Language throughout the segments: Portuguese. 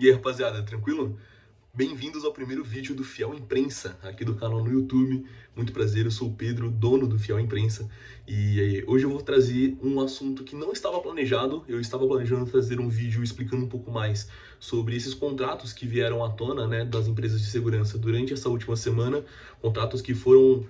E aí, rapaziada, tranquilo? Bem-vindos ao primeiro vídeo do Fiel Imprensa, aqui do canal no YouTube. Muito prazer, eu sou o Pedro, dono do Fiel Imprensa. E hoje eu vou trazer um assunto que não estava planejado. Eu estava planejando trazer um vídeo explicando um pouco mais sobre esses contratos que vieram à tona, né, das empresas de segurança durante essa última semana. Contratos que foram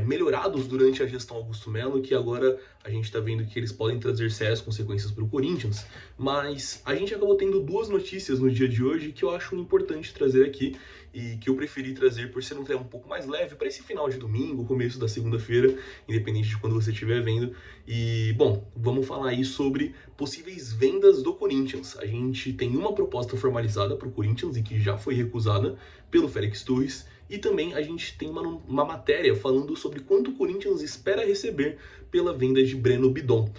melhorados durante a gestão Augusto Melo, que agora a gente está vendo que eles podem trazer sérias consequências para o Corinthians. Mas a gente acabou tendo duas notícias no dia de hoje que eu acho importante trazer aqui e que eu preferi trazer por ser um tema um pouco mais leve para esse final de domingo, começo da segunda-feira, independente de quando você estiver vendo. E, bom, vamos falar aí sobre possíveis vendas do Corinthians. A gente tem uma proposta formalizada para o Corinthians e que já foi recusada pelo Félix Torres. E também a gente tem uma matéria falando sobre quanto o Corinthians espera receber pela venda de Breno Bidon.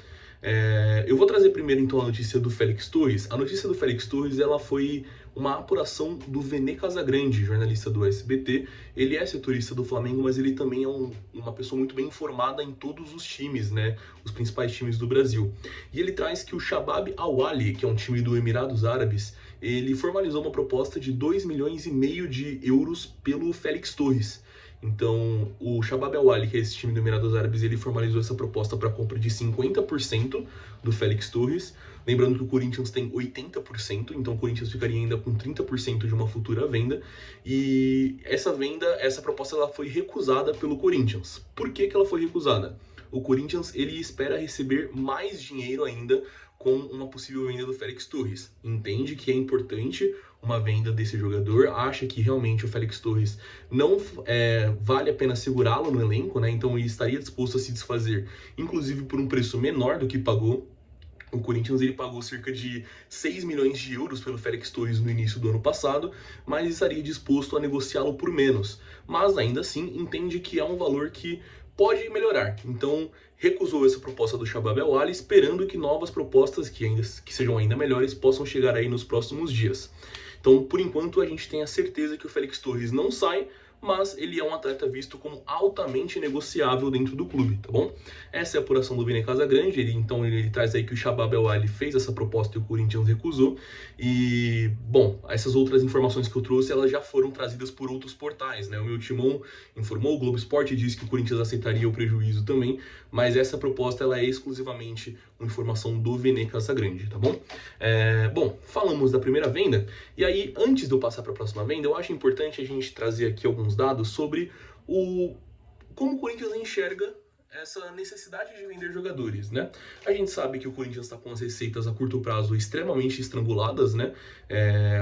Eu vou trazer primeiro então a notícia do Félix Torres. A notícia do Félix Torres ela foi uma apuração do Vene Casagrande, jornalista do SBT. Ele é setorista do Flamengo, mas ele também é uma pessoa muito bem informada em todos os times, né? Os principais times do Brasil. E ele traz que o Shabab Al-Ahly, que é um time do Emirados Árabes, ele formalizou uma proposta de 2,5 milhões de euros pelo Félix Torres. Então, o Shabab Al-Ahly, que é esse time do Emirados Árabes, ele formalizou essa proposta para compra de 50% do Félix Torres. Lembrando que o Corinthians tem 80%, então o Corinthians ficaria ainda com 30% de uma futura venda. E essa proposta ela foi recusada pelo Corinthians. Por que ela foi recusada? O Corinthians ele espera receber mais dinheiro ainda com uma possível venda do Félix Torres. Entende que é importante uma venda desse jogador, acha que realmente o Félix Torres não vale a pena segurá-lo no elenco, né? Então ele estaria disposto a se desfazer, inclusive por um preço menor do que pagou. O Corinthians ele pagou cerca de 6 milhões de euros pelo Félix Torres no início do ano passado, mas estaria disposto a negociá-lo por menos. Mas ainda assim entende que é um valor que pode melhorar. Então recusou essa proposta do Shabab Al-Ahly, esperando que novas propostas que sejam ainda melhores possam chegar aí nos próximos dias. Então, por enquanto, a gente tem a certeza que o Félix Torres não sai, mas ele é um atleta visto como altamente negociável dentro do clube, tá bom? Essa é a apuração do Vene Casagrande, então ele traz aí que o Shabab Al-Ahly fez essa proposta e o Corinthians recusou. E, bom, essas outras informações que eu trouxe, elas já foram trazidas por outros portais, né? O meu Timão informou, o Globo Esporte disse que o Corinthians aceitaria o prejuízo também, mas essa proposta ela é exclusivamente uma informação do Vene Casagrande, tá bom? Bom, falamos da primeira venda, e aí, antes de eu passar para a próxima venda, eu acho importante a gente trazer aqui alguns dados sobre como o Corinthians enxerga essa necessidade de vender jogadores, né? A gente sabe que o Corinthians está com as receitas a curto prazo extremamente estranguladas, né?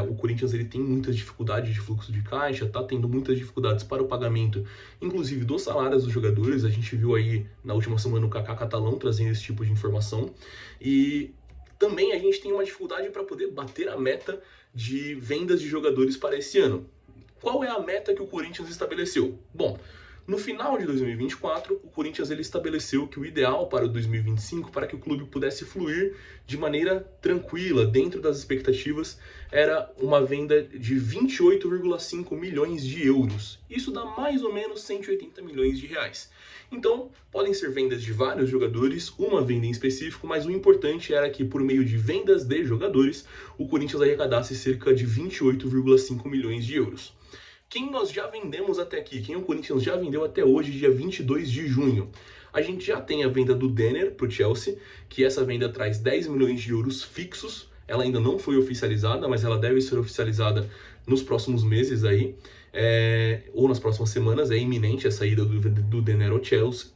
O Corinthians ele tem muitas dificuldades de fluxo de caixa, tá tendo muitas dificuldades para o pagamento, inclusive dos salários dos jogadores. A gente viu aí na última semana o Kaká Catalão trazendo esse tipo de informação. E também a gente tem uma dificuldade para poder bater a meta de vendas de jogadores para esse ano. Qual é a meta que o Corinthians estabeleceu? Bom, no final de 2024, o Corinthians ele estabeleceu que o ideal para o 2025, para que o clube pudesse fluir de maneira tranquila, dentro das expectativas, era uma venda de 28,5 milhões de euros. Isso dá mais ou menos 180 milhões de reais. Então, podem ser vendas de vários jogadores, uma venda em específico, mas o importante era que, por meio de vendas de jogadores, o Corinthians arrecadasse cerca de 28,5 milhões de euros. Quem nós já vendemos até aqui? Quem o Corinthians já vendeu até hoje, dia 22 de junho? A gente já tem a venda do Denner para o Chelsea, que essa venda traz 10 milhões de euros fixos. Ela ainda não foi oficializada, mas ela deve ser oficializada nos próximos meses aí, ou nas próximas semanas. É iminente a saída do Denner ao Chelsea.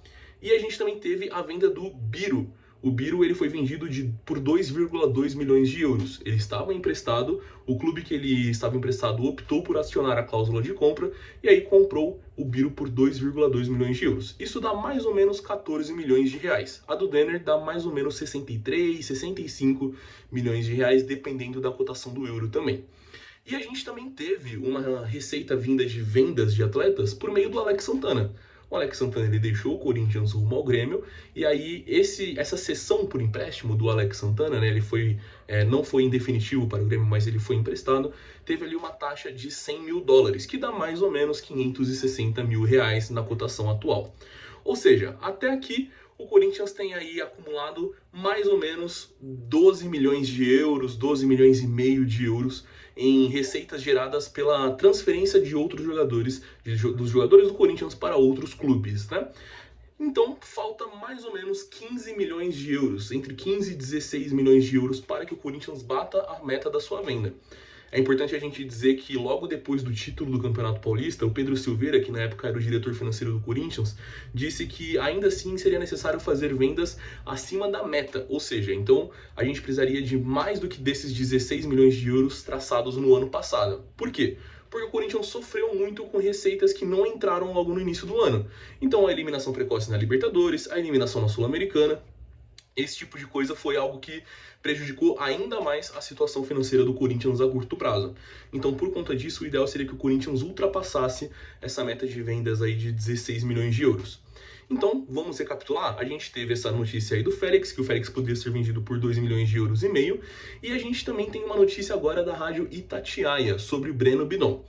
E a gente também teve a venda do Biro. O Biro ele foi vendido por 2,2 milhões de euros. Ele estava emprestado, o clube que ele estava emprestado optou por acionar a cláusula de compra e aí comprou o Biro por 2,2 milhões de euros. Isso dá mais ou menos 14 milhões de reais. A do Denner dá mais ou menos 63, 65 milhões de reais, dependendo da cotação do euro também. E a gente também teve uma receita vinda de vendas de atletas por meio do Alex Santana. O Alex Santana ele deixou o Corinthians rumo ao Grêmio, e aí essa cessão por empréstimo do Alex Santana, né, não foi em definitivo para o Grêmio, mas ele foi emprestado, teve ali uma taxa de 100 mil dólares, que dá mais ou menos 560 mil reais na cotação atual. Ou seja, até aqui o Corinthians tem aí acumulado mais ou menos 12 milhões de euros, 12 milhões e meio de euros em receitas geradas pela transferência de outros jogadores, dos jogadores do Corinthians para outros clubes, né? Então, falta mais ou menos 15 milhões de euros, entre 15 e 16 milhões de euros, para que o Corinthians bata a meta da sua venda. É importante a gente dizer que logo depois do título do Campeonato Paulista, o Pedro Silveira, que na época era o diretor financeiro do Corinthians, disse que ainda assim seria necessário fazer vendas acima da meta, ou seja, então a gente precisaria de mais do que desses 16 milhões de euros traçados no ano passado. Por quê? Porque o Corinthians sofreu muito com receitas que não entraram logo no início do ano. Então a eliminação precoce na Libertadores, a eliminação na Sul-Americana, esse tipo de coisa foi algo que prejudicou ainda mais a situação financeira do Corinthians a curto prazo. Então, por conta disso, o ideal seria que o Corinthians ultrapassasse essa meta de vendas aí de 16 milhões de euros. Então, vamos recapitular. A gente teve essa notícia aí do Félix, que o Félix poderia ser vendido por 2 milhões de euros e meio. E a gente também tem uma notícia agora da rádio Itatiaia sobre o Breno Bidon.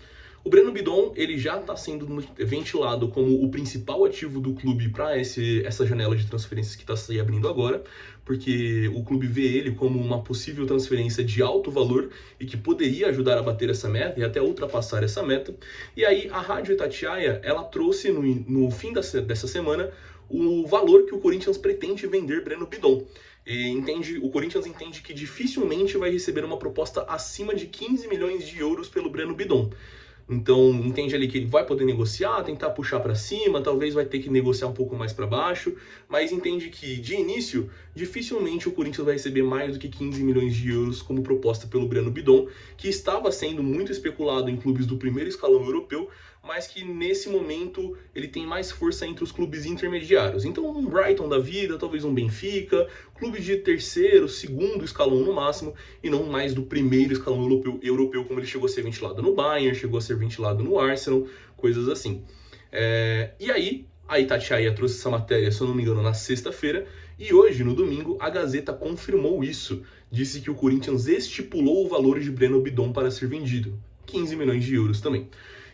O Breno Bidon, ele já está sendo ventilado como o principal ativo do clube para essa janela de transferências que está se abrindo agora, porque o clube vê ele como uma possível transferência de alto valor e que poderia ajudar a bater essa meta e até ultrapassar essa meta. E aí a Rádio Itatiaia, ela trouxe no fim dessa semana o valor que o Corinthians pretende vender Breno Bidon. O Corinthians entende que dificilmente vai receber uma proposta acima de 15 milhões de euros pelo Breno Bidon. Então, entende ali que ele vai poder negociar, tentar puxar para cima, talvez vai ter que negociar um pouco mais para baixo, mas entende que, de início, dificilmente o Corinthians vai receber mais do que 15 milhões de euros como proposta pelo Breno Bidon, que estava sendo muito especulado em clubes do primeiro escalão europeu, mas que nesse momento ele tem mais força entre os clubes intermediários. Então, um Brighton da vida, talvez um Benfica, clube de terceiro, segundo escalão no máximo, e não mais do primeiro escalão europeu como ele chegou a ser ventilado no Bayern, chegou a ser ventilado no Arsenal, coisas assim. E aí, a Itatiaia trouxe essa matéria, se eu não me engano, na sexta-feira, e hoje, no domingo, a Gazeta confirmou isso. Disse que o Corinthians estipulou o valor de Breno Bidon para ser vendido. 15 milhões de euros também.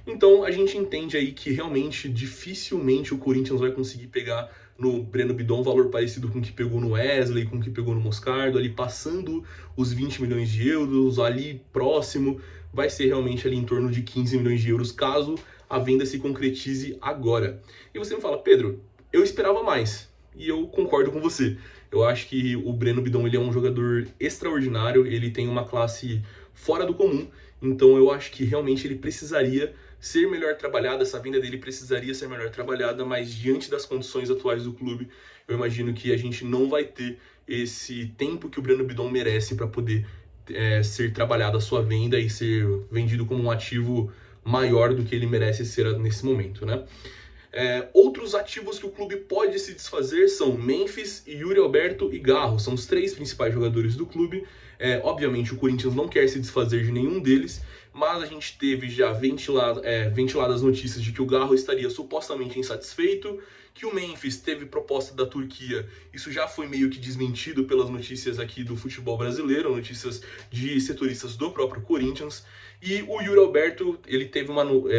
Então a gente entende aí que realmente dificilmente o Corinthians vai conseguir pegar no Breno Bidon um valor parecido com o que pegou no Wesley, com o que pegou no Moscardo, ali passando os 20 milhões de euros, ali próximo, vai ser realmente ali em torno de 15 milhões de euros, caso a venda se concretize agora. E você me fala, Pedro, eu esperava mais, e eu concordo com você. Eu acho que o Breno Bidon ele é um jogador extraordinário, ele tem uma classe fora do comum, então eu acho que realmente ele precisaria ser melhor trabalhada, essa venda dele precisaria ser melhor trabalhada, mas diante das condições atuais do clube, eu imagino que a gente não vai ter esse tempo que o Breno Bidon merece para poder ser trabalhada a sua venda e ser vendido como um ativo maior do que ele merece ser nesse momento, né? Outros ativos que o clube pode se desfazer são Memphis, Yuri Alberto e Garro, são os 3 principais jogadores do clube. Obviamente o Corinthians não quer se desfazer de nenhum deles, mas a gente teve já ventiladas notícias de que o Garro estaria supostamente insatisfeito, que o Memphis teve proposta da Turquia. Isso já foi meio que desmentido pelas notícias aqui do futebol brasileiro, notícias de setoristas do próprio Corinthians. E o Yuri Alberto, ele teve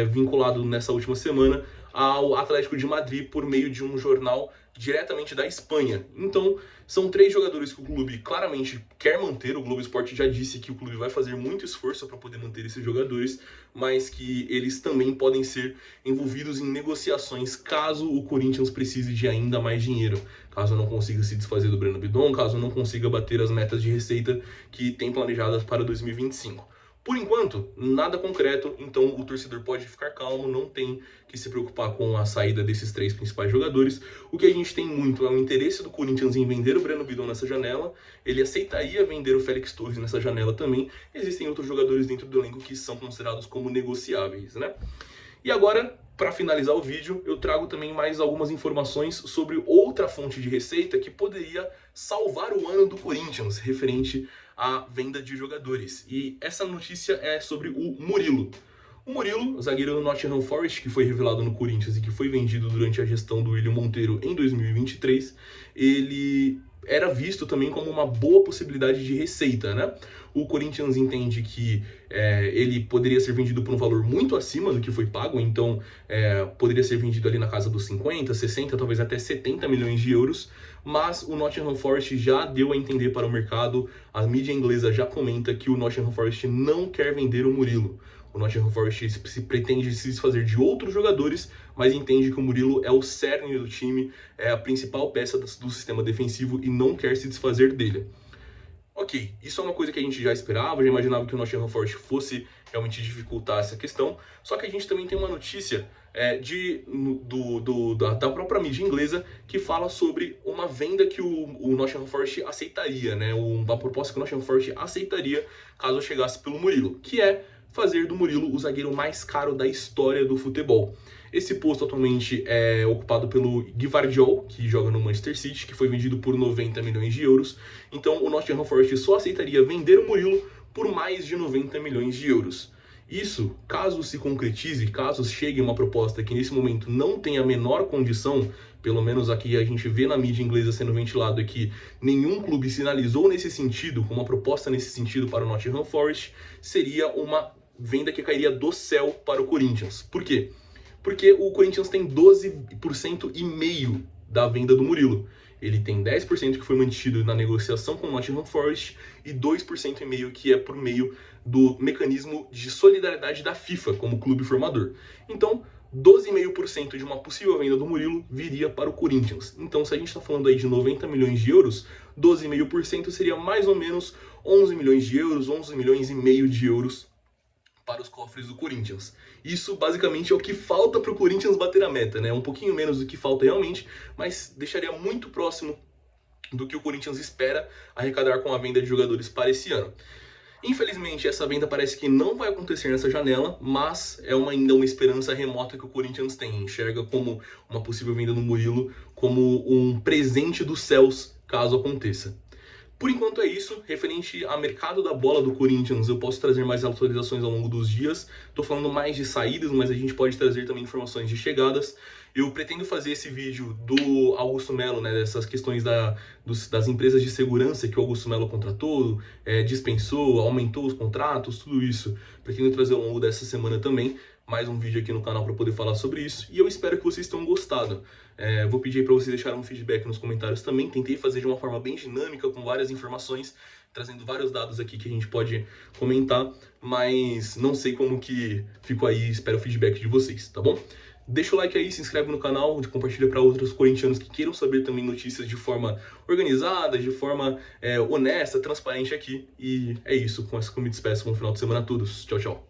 vinculado nessa última semana ao Atlético de Madrid por meio de um jornal diretamente da Espanha. Então, são 3 jogadores que o clube claramente quer manter. O Globo Esporte já disse que o clube vai fazer muito esforço para poder manter esses jogadores, mas que eles também podem ser envolvidos em negociações caso o Corinthians precise de ainda mais dinheiro. Caso não consiga se desfazer do Breno Bidon, caso não consiga bater as metas de receita que tem planejadas para 2025. Por enquanto, nada concreto, então o torcedor pode ficar calmo, não tem que se preocupar com a saída desses 3 principais jogadores. O que a gente tem muito é o interesse do Corinthians em vender o Breno Bidon nessa janela, ele aceitaria vender o Félix Torres nessa janela também. Existem outros jogadores dentro do elenco que são considerados como negociáveis, né? E agora, para finalizar o vídeo, eu trago também mais algumas informações sobre outra fonte de receita que poderia salvar o ano do Corinthians, referente à venda de jogadores. E essa notícia é sobre o Murilo. O Murilo, zagueiro do Nottingham Forest, que foi revelado no Corinthians e que foi vendido durante a gestão do William Monteiro em 2023, ele era visto também como uma boa possibilidade de receita, né? O Corinthians entende que ele poderia ser vendido por um valor muito acima do que foi pago, então poderia ser vendido ali na casa dos 50, 60, talvez até 70 milhões de euros, mas o Nottingham Forest já deu a entender para o mercado, a mídia inglesa já comenta que o Nottingham Forest não quer vender o Murilo. O Nottingham Forest pretende se desfazer de outros jogadores, mas entende que o Murilo é o cerne do time, é a principal peça do sistema defensivo e não quer se desfazer dele. Ok, isso é uma coisa que a gente já esperava, já imaginava que o Nottingham Forest fosse realmente dificultar essa questão, só que a gente também tem uma notícia da própria mídia inglesa que fala sobre uma venda que o Nottingham Forest aceitaria, né? Uma proposta que o Nottingham Forest aceitaria caso chegasse pelo Murilo, que é fazer do Murilo o zagueiro mais caro da história do futebol. Esse posto atualmente é ocupado pelo Gvardiol, que joga no Manchester City, que foi vendido por 90 milhões de euros. Então o Nottingham Forest só aceitaria vender o Murilo por mais de 90 milhões de euros. Isso, caso se concretize, caso chegue uma proposta que nesse momento não tem a menor condição, pelo menos aqui a gente vê na mídia inglesa sendo ventilado que nenhum clube sinalizou nesse sentido, com uma proposta nesse sentido para o Nottingham Forest, seria uma venda que cairia do céu para o Corinthians. Por quê? Porque o Corinthians tem 12,5% da venda do Murilo. Ele tem 10% que foi mantido na negociação com o Nottingham Forest e 2,5% que é por meio do mecanismo de solidariedade da FIFA como clube formador. Então, 12,5% de uma possível venda do Murilo viria para o Corinthians. Então, se a gente está falando aí de 90 milhões de euros, 12,5% seria mais ou menos 11 milhões de euros, 11 milhões e meio de euros para os cofres do Corinthians. Isso basicamente é o que falta para o Corinthians bater a meta, né? Um pouquinho menos do que falta realmente, mas deixaria muito próximo do que o Corinthians espera arrecadar com a venda de jogadores para esse ano. Infelizmente, essa venda parece que não vai acontecer nessa janela, mas é ainda uma esperança remota que o Corinthians tem. Enxerga como uma possível venda no Murilo como um presente dos céus, caso aconteça. Por enquanto é isso, referente ao mercado da bola do Corinthians, eu posso trazer mais atualizações ao longo dos dias. Estou falando mais de saídas, mas a gente pode trazer também informações de chegadas. Eu pretendo fazer esse vídeo do Augusto Melo, né, dessas questões das empresas de segurança que o Augusto Melo contratou, dispensou, aumentou os contratos, tudo isso. Pretendo trazer ao longo dessa semana também mais um vídeo aqui no canal para poder falar sobre isso, e eu espero que vocês tenham gostado. Vou pedir para vocês deixarem um feedback nos comentários também. Tentei fazer de uma forma bem dinâmica, com várias informações, trazendo vários dados aqui que a gente pode comentar, mas não sei como que ficou aí, espero o feedback de vocês, tá bom? Deixa o like aí, se inscreve no canal, compartilha para outros corintianos que queiram saber também notícias de forma organizada, de forma honesta, transparente aqui. E é isso, com essa que eu me despeço. Bom final de semana a todos. Tchau, tchau.